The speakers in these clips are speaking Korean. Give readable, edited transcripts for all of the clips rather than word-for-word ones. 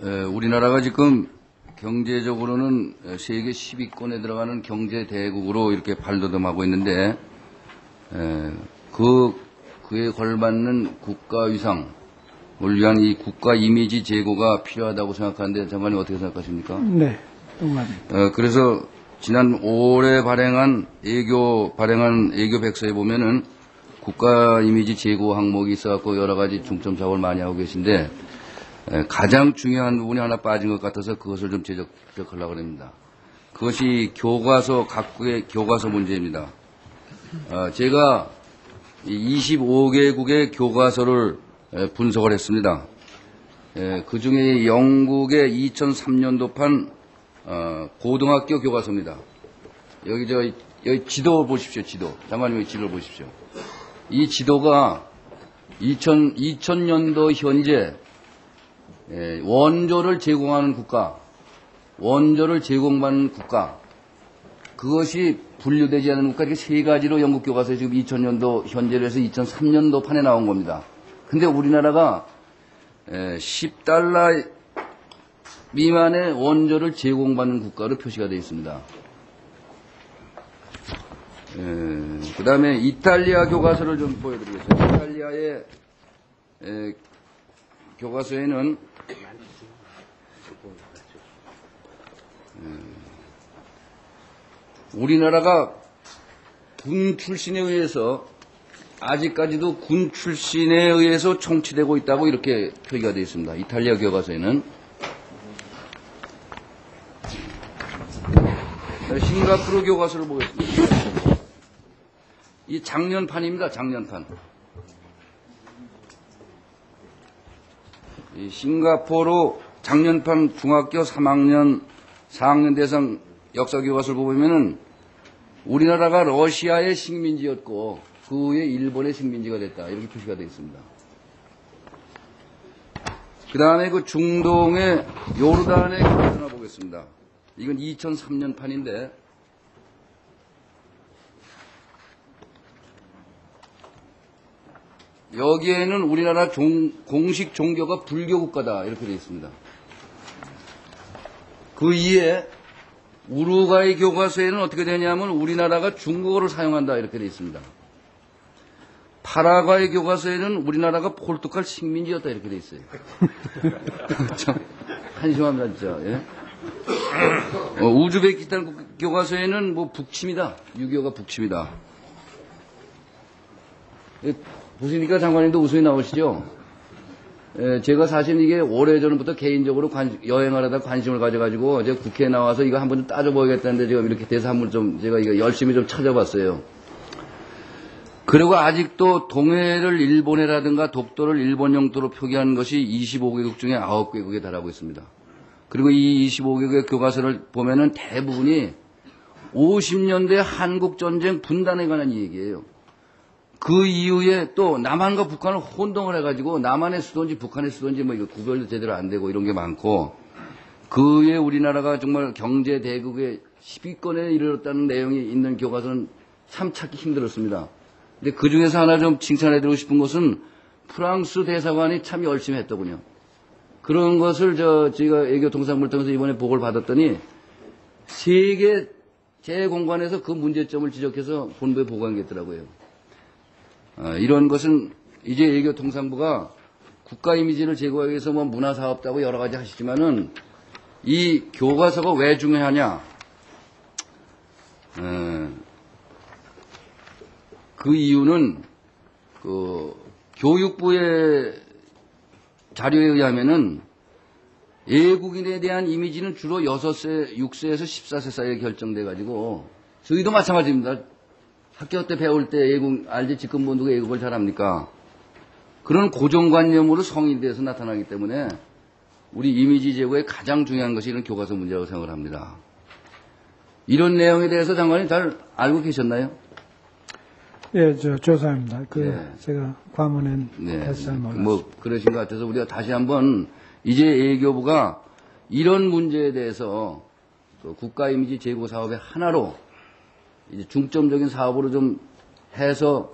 우리나라가 지금 경제적으로는 세계 10위권에 들어가는 경제 대국으로 이렇게 발돋움하고 있는데, 그에 걸맞는 국가 위상을 위한 이 국가 이미지 제고가 필요하다고 생각하는데, 장관님 어떻게 생각하십니까? 네, 동감입니다. 그래서 지난 5월에 발행한 애교 백서에 보면은 국가 이미지 제고 항목이 있어갖고 여러 가지 중점 작업을 많이 하고 계신데, 가장 중요한 부분이 하나 빠진 것 같아서 그것을 좀 지적하려고 합니다. 그것이 각국의 교과서 문제입니다. 제가 25개국의 교과서를 분석을 했습니다. 그 중에 영국의 2003년도판 고등학교 교과서입니다. 여기 지도 보십시오, 지도. 장관님 여기 지도를 보십시오. 이 지도가 2000년도 현재 원조를 제공하는 국가, 원조를 제공받는 국가, 그것이 분류되지 않은 국가, 이렇게 세 가지로 영국 교과서에 지금 2000년도 현재로 해서 2003년도 판에 나온 겁니다. 근데 우리나라가 10달러 미만의 원조를 제공받는 국가로 표시가 되어 있습니다. 그 다음에 이탈리아 교과서를 좀 보여드리겠습니다. 이탈리아의 교과서에는 우리나라가 군 출신에 의해서 아직까지도 군 출신에 의해서 총치되고 있다고 이렇게 표기가 되어 있습니다. 이탈리아 교과서에는. 싱가포르 교과서를 보겠습니다. 이 작년판입니다. 작년판. 이 싱가포르 작년판 중학교 3학년 4학년 대상 역사교과서를 보면은 우리나라가 러시아의 식민지였고 그 후에 일본의 식민지가 됐다, 이렇게 표시가 되어 있습니다. 그 다음에 그 중동의 요르단의 교과서나 보겠습니다. 이건 2003년 판인데 여기에는 우리나라 공식 종교가 불교 국가다, 이렇게 되어 있습니다. 그 이에 우루과이 교과서에는 어떻게 되냐면 우리나라가 중국어를 사용한다, 이렇게 되어 있습니다. 파라과이 교과서에는 우리나라가 포르투갈 식민지였다, 이렇게 되어 있어요. 참 한심합니다, 진짜. 예? 우즈베키스탄 교과서에는 뭐 북침이다, 6.25가 북침이다. 보시니까 장관님도 웃음이 나오시죠? 제가 사실 이게 오래전부터 개인적으로 여행하려다 관심을 가져가지고 제가 국회에 나와서 이거 한번 좀 따져보겠다는데 지금 이렇게 돼서 한번 좀 제가 이거 열심히 좀 찾아봤어요. 그리고 아직도 동해를 일본해라든가 독도를 일본 영토로 표기한 것이 25개국 중에 9개국에 달하고 있습니다. 그리고 이 25개국의 교과서를 보면은 대부분이 50년대 한국전쟁 분단에 관한 얘기예요. 그 이후에 또 남한과 북한을 혼동을 해가지고 남한의 수도인지 북한의 수도인지 뭐 이거 구별도 제대로 안 되고 이런 게 많고, 그에 우리나라가 정말 경제 대국의 10위권에 이르렀다는 내용이 있는 교과서는 참 찾기 힘들었습니다. 근데 그 중에서 하나 좀 칭찬해드리고 싶은 것은 프랑스 대사관이 참 열심히 했더군요. 그런 것을 저희가 애교 동상부를 통해서 이번에 보고를 받았더니 세계 재공관에서 그 문제점을 지적해서 본부에 보고한 게 있더라고요. 이런 것은 이제 애교 통상부가 국가 이미지를 제고하기 위해서 뭐 문화사업다고 여러 가지 하시지만은 이 교과서가 왜 중요하냐? 그 이유는 그 교육부의 자료에 의하면은 애국인에 대한 이미지는 주로 6세, 6세에서 14세 사이에 결정돼 가지고 저희도 마찬가지입니다. 학교 때 배울 때 애국 알지, 지금 누가 애국을 잘합니까? 그런 고정관념으로 성인이 돼서 나타나기 때문에 우리 이미지 제고에 가장 중요한 것이 이런 교과서 문제라고 생각을 합니다. 이런 내용에 대해서 장관님 잘 알고 계셨나요? 예, 조사입니다. 제가 과문엔 다시 잘 몰랐습니다. 뭐 그러신 것 같아서 우리가 다시 한번 이제 외교부가 이런 문제에 대해서 그 국가 이미지 제고 사업의 하나로 이제 중점적인 사업으로 좀 해서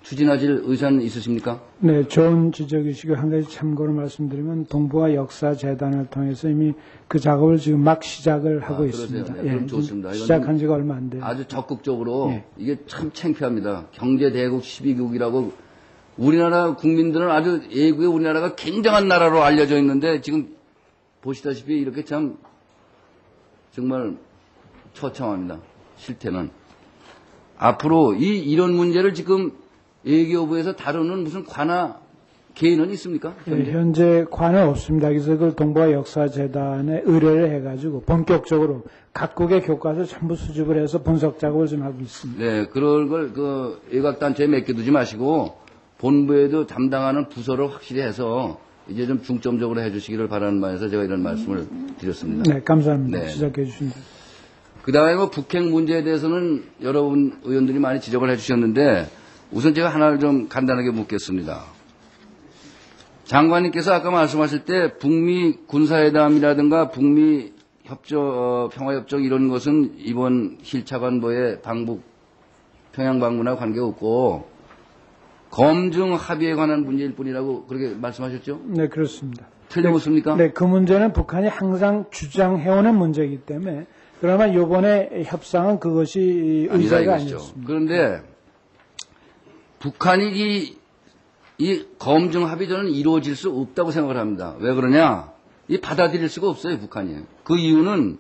추진하실 의사는 있으십니까? 네, 좋은 지적이시고 한 가지 참고로 말씀드리면 동북아 역사재단을 통해서 이미 그 작업을 지금 막 시작을 하고 있습니다. 네, 그럼 좋습니다. 시작한 지가 얼마 안 돼요. 아주 적극적으로 예. 이게 참 창피합니다. 경제대국 12국이라고 우리나라 국민들은 아주 예국에 우리나라가 굉장한 나라로 알려져 있는데 지금 보시다시피 이렇게 참 정말 처참합니다. 실태는. 앞으로 이런 문제를 지금 외교부에서 다루는 무슨 관할 개인은 있습니까? 네, 현재 관은 없습니다. 그래서 그걸 동북아 역사재단에 의뢰를 해가지고 본격적으로 각국의 교과서 전부 수집을 해서 분석 작업을 좀 하고 있습니다. 네, 그럴 걸 그 외곽단체에 맡겨두지 마시고 본부에도 담당하는 부서를 확실히 해서 이제 좀 중점적으로 해주시기를 바라는 바에서 제가 이런 말씀을 드렸습니다. 네, 감사합니다. 네. 시작해 주십니다. 그 다음에 뭐 북핵 문제에 대해서는 여러분 의원들이 많이 지적을 해주셨는데 우선 제가 하나를 좀 간단하게 묻겠습니다. 장관님께서 아까 말씀하실 때 북미 군사회담이라든가 북미 평화협정 이런 것은 이번 힐차관보의 평양 방문과 관계없고 검증 합의에 관한 문제일 뿐이라고 그렇게 말씀하셨죠? 네, 그렇습니다. 틀려먹습니까? 네, 그 문제는 북한이 항상 주장해오는 문제이기 때문에 그러나 이번에 협상은 그것이 의제가 아니었습니다. 그런데 북한이 이 검증 합의 저는 이루어질 수 없다고 생각을 합니다. 왜 그러냐? 이 받아들일 수가 없어요, 북한이. 그 이유는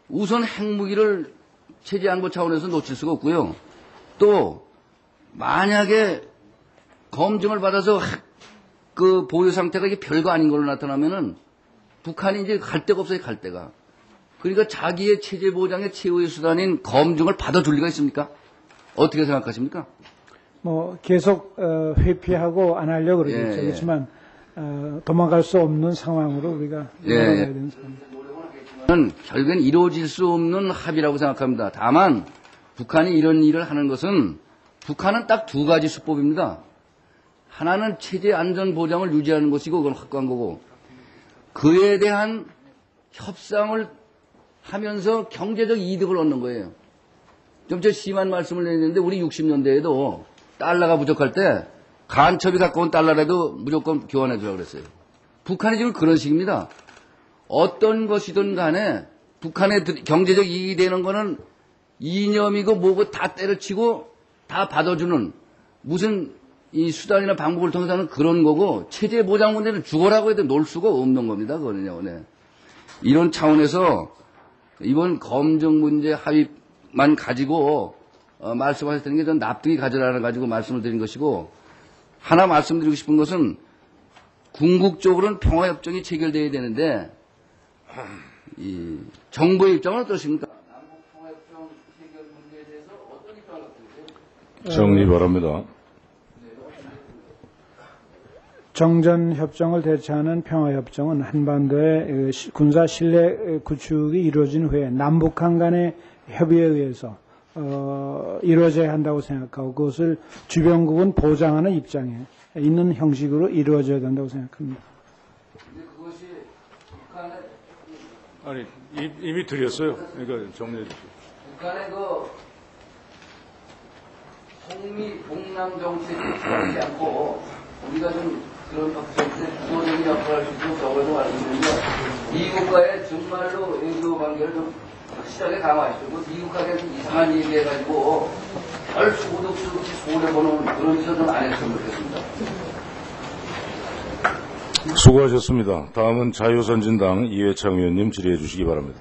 우선 핵무기를 체제 안보 차원에서 놓칠 수가 없고요. 또 만약에 검증을 받아서 그 보유 상태가 이게 별거 아닌 걸로 나타나면은 북한이 이제 갈 데가 없어요, 갈 데가. 그러니까 자기의 체제 보장의 최후의 수단인 검증을 받아줄 리가 있습니까? 어떻게 생각하십니까? 뭐 계속 회피하고 안 하려고 그러겠죠. 그렇지만 도망갈 수 없는 상황으로 우리가 돌아가야 되는 상황입니다. 결국엔 이루어질 수 없는 합의라고 생각합니다. 다만 북한이 이런 일을 하는 것은 북한은 딱 두 가지 수법입니다. 하나는 체제 안전 보장을 유지하는 것이고 그건 확고한 거고 그에 대한 협상을 하면서 경제적 이득을 얻는 거예요. 좀 저 심한 말씀을 내는데 우리 60년대에도 달러가 부족할 때 간첩이 갖고 온 달러라도 무조건 교환해 주라고 그랬어요. 북한이 지금 그런 식입니다. 어떤 것이든 간에 북한의 경제적 이익이 되는 거는 이념이고 뭐고 다 때려치고 다 받아주는 무슨 이 수단이나 방법을 통해서 하는 그런 거고 체제 보장 문제는 죽어라고 해도 놀 수가 없는 겁니다. 그거는요. 네. 이런 차원에서 이번 검증 문제 합의만 가지고 말씀하셨다는 게 전 납득이 가져라 가지고 말씀을 드린 것이고 하나 말씀드리고 싶은 것은 궁극적으로는 평화협정이 체결돼야 되는데 이 정부의 입장은 어떠십니까? 남북 평화협정 체결 문제에 대해서 어떤 입장을 갖고 계세요? 정리 바랍니다. 정전협정을 대체하는 평화협정은 한반도의 군사 신뢰 구축이 이루어진 후에 남북한 간의 협의에 의해서 이루어져야 한다고 생각하고 그것을 주변국은 보장하는 입장에 있는 형식으로 이루어져야 된다고 생각합니다. 근데 그것이 북한의 아니 이미 드렸어요. 그러니까 정리해 주세요. 북한의 그 북미 동남 정책이 필요하지 않고 우리가 좀 그런 정책에 주도적인 역할을 할 수 있도록 적어서 말씀드리면 미국과의 정말로 외교 관계를 좀 확실하게 강화하시고 미국하게 이상한 얘기해가지고 별 소득수 없이 손해보는 그런 짓을 좀 안 했으면 좋겠습니다. 수고하셨습니다. 다음은 자유선진당 이회창 의원님 질의해 주시기 바랍니다.